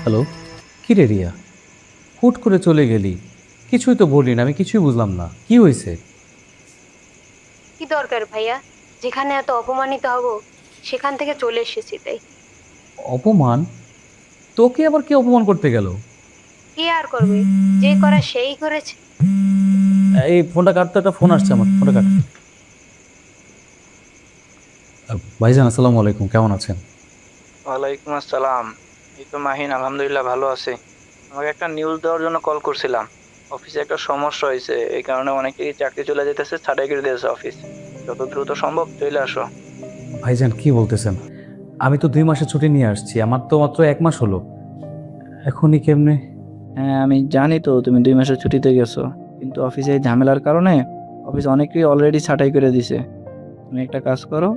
Hello, কি রে রিয়া, হুট করে চলে গেলি? কিছুই তো বললি না, আমি কিছুই বুঝলাম না, কি হয়েছে? কি দরকার ভাইয়া? যেখানে এত অপমানিত হব সেখান থেকে চলে এসেছি তাই। অপমান? তোকে আবার কে অপমান করতে গেল? কি আর করবে, যে করা সেই করেছে। এই ফোনটা কাটতো, একটা ফোন আসছে, আমার ফোনটা কাট। ভাইজান, আসসালামু আলাইকুম, কেমন আছেন? ওয়ালাইকুম আসসালাম। এই তো মাহিন, আলহামদুলিল্লাহ ভালো আছি। আমাকে একটা নিউজ দেওয়ার জন্য কল করছিলাম। অফিসে একটা সমস্যা হয়েছে, এই কারণে অনেকেই চাকরি চলে যেতেছে, ছাঁটাই করে দিয়েছে অফিস। যত দ্রুত সম্ভব চলে আসো। ভাইজান, কি বলতেছেন? আমি তো 2 মাসের ছুটি নিয়ে আসছি, আমার তো মাত্র 1 মাস হলো। এখনই কেমনে? হ্যাঁ, আমি জানি তো তুমি 2 মাসের ছুটিতে গেছো, কিন্তু অফিসে এই ঝামেলার কারণে অফিস অনেকেই অলরেডি ছাঁটাই করে দিছে। তুমি একটা কাজ করো,